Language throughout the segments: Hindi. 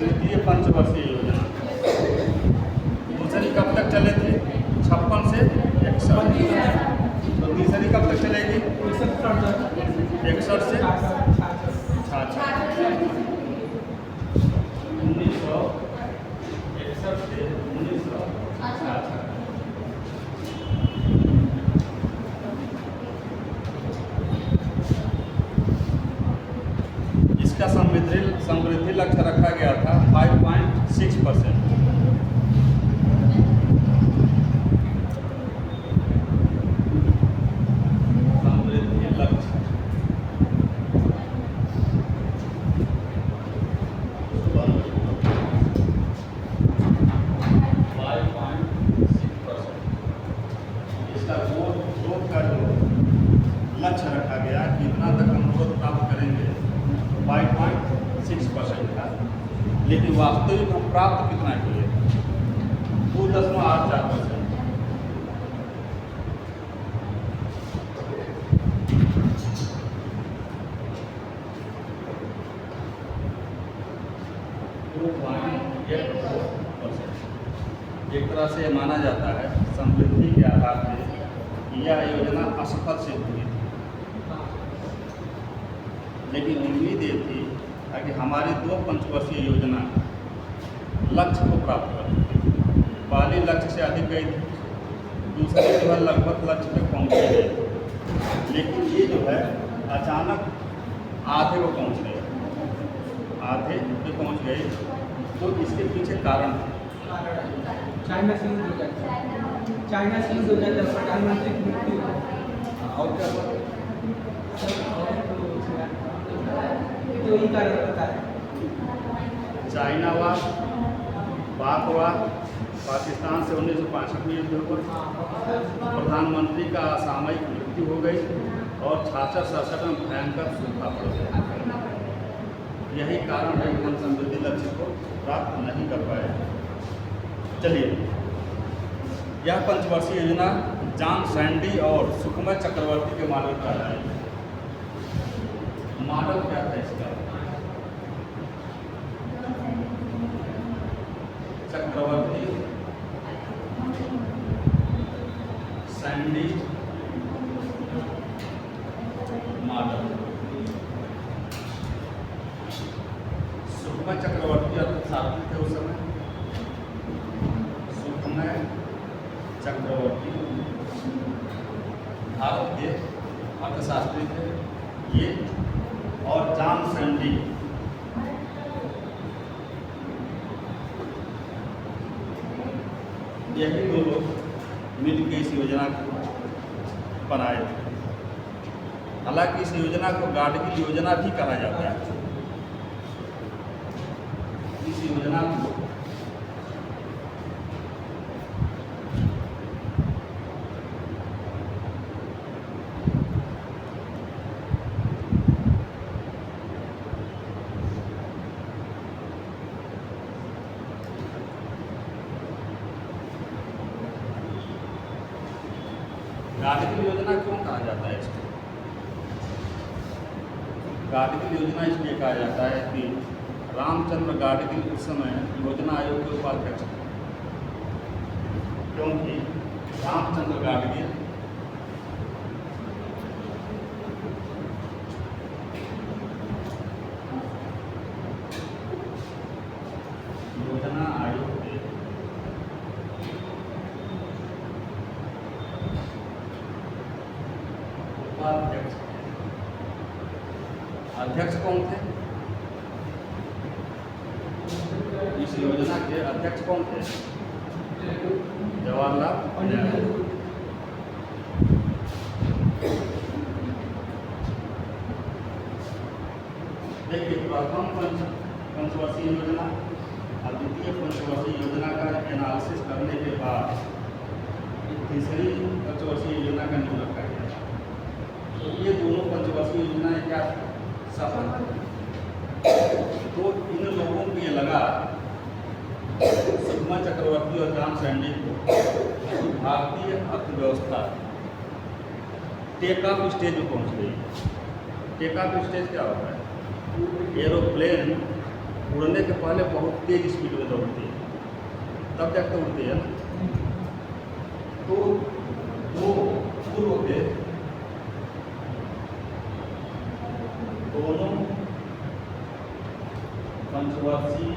तृतीय पंचवर्षीय योजना दूसरी कब तक चले थे? 56 से 61। तो तीसरी कब तक चलेगी? 61 से 66। 1961 से 1966। इसका समृद्धि लक्ष्य रखा गया था 5.6%। समृद्धि लक्ष्य इसका ग्रोथ का जो लक्ष्य रखा गया कि इतना तक हम ग्रोथ प्राप्त करेंगे 5.6% था, लेकिन वास्तविक हम प्राप्त कितना किए? 2.84%। एक तरह से माना जाता है समृद्धि के आधार पर यह योजना असफल सिद्ध हुई थी, लेकिन उम्मीद ये थी कि हमारी 2 पंचवर्षीय योजना लक्ष्य को प्राप्त कर। पहली लक्ष्य से अधिक गई थी, दूसरी जो है लगभग लक्ष्य तक पहुँच गई, लेकिन ये जो है अचानक आधे को पहुँच गए, आधे पे पहुँच गए। तो इसके पीछे कारण है चाइना से युद्ध हो जाता है, प्रधानमंत्री की मृत्यु और क्या तो ही कारण होता है। चाइना हुआ, पाक हुआ, पाकिस्तान से 1965 में युद्ध हुआ, प्रधानमंत्री का असामयिक मृत्यु हो गई और 66-67 में भयंकर सूखा पड़ गया। यही कारण है कि हम समृद्धि लक्ष्य को प्राप्त नहीं कर पाए। चलिए, यह पंचवर्षीय योजना जॉन सैंडी और सुखमय चक्रवर्ती के मॉडल पर है। मॉडल क्या था इसका? चक्रवर्ती सैंडी मॉडल। सुखमय चक्रवर्ती अर्थशास्त्री थे उस समय। सुखमय चक्रवर्ती भारत के अर्थशास्त्री थे ये, और जॉन सैंडी यही दो लोग मिलकर इस योजना को बनाए थे। हालांकि इस योजना को गाडगिल योजना भी कहा जाता है। इस योजना को गाडगिल योजना क्यों कहा जाता है? इसको गाडगिल योजना इसलिए कहा जाता है कि रामचंद्र गाडगिल उस समय योजना आयोग के उपाध्यक्ष थे, क्योंकि रामचंद्र गाडगिल योजना आयोग के उपाध्यक्ष थे। अध्यक्ष कौन थे? इस योजना के अध्यक्ष कौन थे? जवाहरलाल नेहरू। देखिए, प्रथम पंचवर्षीय योजना और द्वितीय पंचवर्षीय योजना का एनालिसिस करने के बाद तीसरी पंचवर्षीय योजना का नियम रखा गया। तो ये दोनों पंचवर्षीय योजनाएं क्या सफल, तो इन लोगों को ये लगा, सुषमा चक्रवर्ती और जॉन सैंडी को, भारतीय अर्थव्यवस्था टेक ऑफ स्टेज में पहुंच गई। टेक ऑफ स्टेज क्या होता है? एरोप्लेन उड़ने के पहले बहुत तेज स्पीड में दौड़ती है, तब जाकर उड़ती है ना। तो दो पूर्व के दोनों पंचवर्षीय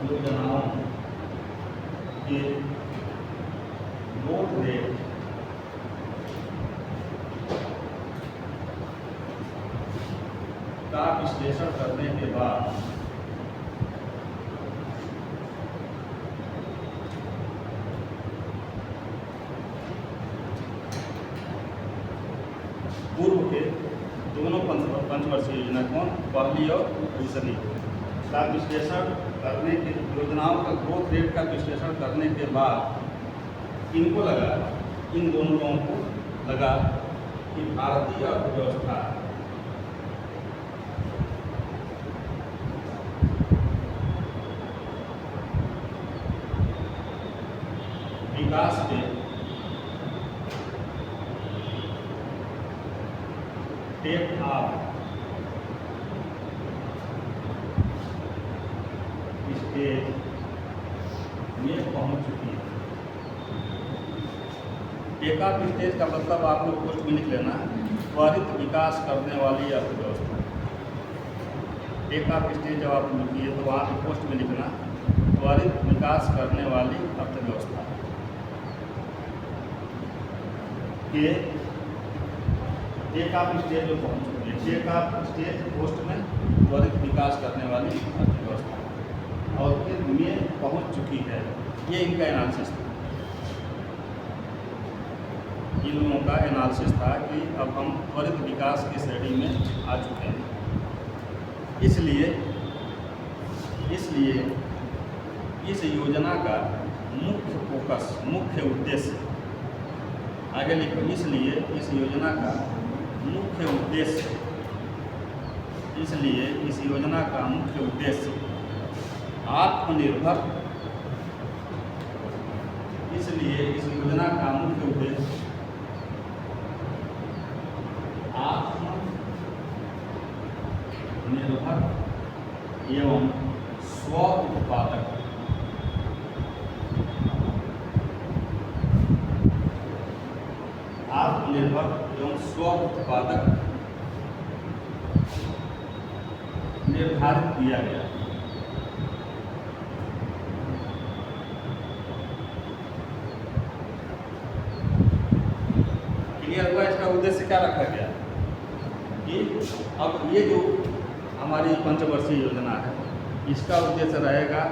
योजनाओं के ग्रोथ रेट का विश्लेषण करने के बाद पूर्व के दोनों पंचवर्षीय योजना कौन, पहली और दूसरी, का विश्लेषण करने के, योजनाओं का ग्रोथ रेट का विश्लेषण करने के बाद इनको लगा, इन दोनों लोगों को लगा कि भारतीय अर्थव्यवस्था विकास के टेक ऑफ स्टेज में पहुंच चुकी है। टेक ऑफ स्टेज का मतलब आप लोग पोस्ट में लिख लेना, त्वरित विकास करने वाली अर्थव्यवस्था। टेक ऑफ स्टेज जब आप लिखिए तो वहाँ पे पोस्ट में लिखना, त्वरित विकास करने वाली अर्थव्यवस्था के टेक ऑफ स्टेज में पहुंच चुकी है। टेक ऑफ स्टेज पोस्ट में त्वरित विकास करने वाली अर्थव्यवस्था और फिर में पहुंच चुकी है। ये इनका एनालिसिस था, इन लोगों का एनालिसिस था कि अब हम त्वरित विकास की श्रेणी में आ चुके हैं। इसलिए इस योजना का मुख्य फोकस, मुख्य उद्देश्य, आगे लिखो, इसलिए इस योजना का मुख्य उद्देश्य, इसलिए इस योजना का मुख्य उद्देश्य आत्मनिर्भर, इसलिए इस योजना का मुख्य उद्देश्य आत्मनिर्भर एवं स्व उत्पादक आत्मनिर्भर एवं स्व उत्पादक निर्धारित किया गया। क्लियर हुआ? इसका उद्देश्य क्या रखा गया कि अब ये जो हमारी पंचवर्षीय योजना है, इसका उद्देश्य रहेगा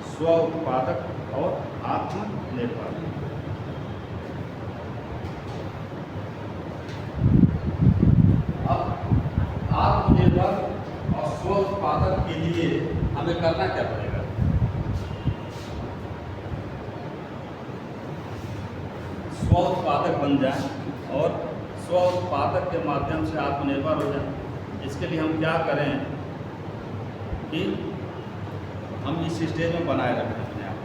स्व उत्पादक और आत्मनिर्भर। आत्मनिर्भर और स्व उत्पादक के लिए हमें करना क्या पड़ेगा? स्व उत्पादक बन जाए और स्व उत्पादक के माध्यम से आत्मनिर्भर हो जाए। इसके लिए हम क्या करें कि हम इस स्टेज में बनाए रखें अपने आप।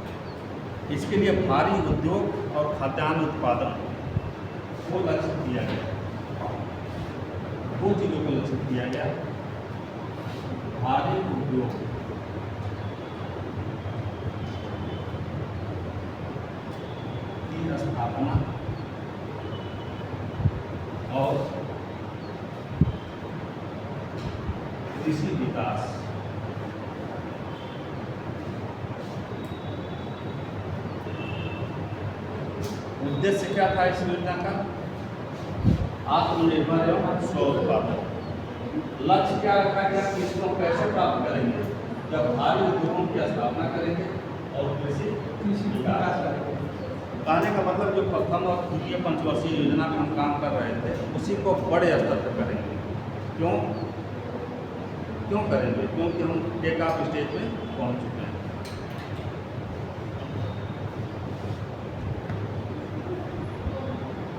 इसके लिए भारी उद्योग और खाद्यान्न उत्पादन को लक्ष्य दिया गया। दो चीज़ों को लक्ष्य किया गया, भारी उद्योग की स्थापना और कृषि विकास। उद्देश्य क्या था इस योजना का? आत्मनिर्भर एवं स्व उत्पादक। लक्ष्य क्या रखा गया कि इसको कैसे प्राप्त करेंगे? जब भारी उद्योगों की स्थापना करेंगे और कृषि विकास करेंगे। कहने का मतलब जो प्रथम और द्वितीय पंचवर्षीय योजना में हम काम कर रहे थे, उसी को बड़े स्तर पर करेंगे। क्यों करेंगे? क्योंकि हम टेक ऑफ स्टेज में पहुंच चुके हैं।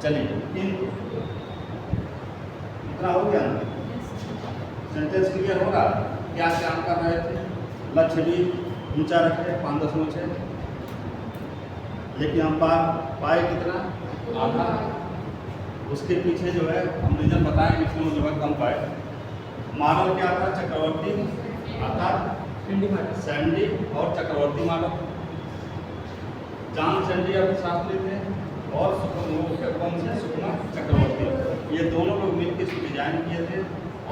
चलिए, इतना हो गया ना? सेंटेंस क्लियर होगा? क्या काम कर रहे थे? लक्ष्य भी ऊंचा रखे 5.6, लेकिन हम पाए कितना? आधा। उसके पीछे जो है हम रीजन बताएंगे क्यों जो है कम पाए। मॉडल क्या था? चक्रवर्ती आता, सैंडी और चक्रवर्ती मॉडल। जॉन सैंडी अर्थशास्त्री थे और सुकमा चक्रवर्ती, ये दोनों लोग मिलकर इसको डिजाइन किए थे।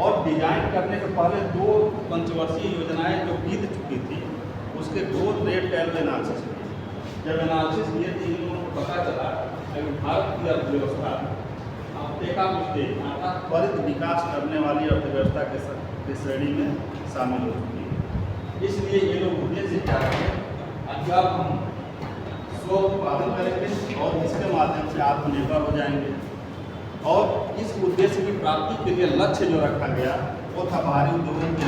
और डिजाइन करने के पहले 2 पंचवर्षीय योजनाएं जो बीत चुकी थी, उसके ग्रोथ रेट का एनालिसिस किए। जब एनालिसिस किए तो इन लोगों को पता चला कि भारत की अर्थव्यवस्था त्वरित विकास करने वाली अर्थव्यवस्था के श्रेणी में शामिल हो चुकी है। इसलिए ये लोग उद्देश्य क्या है? जब हम स्व उत्पादन करेंगे और इसके माध्यम से आत्मनिर्भर हो जाएंगे। और इस उद्देश्य की प्राप्ति के लिए लक्ष्य जो रखा गया वो था भारी उद्योगों की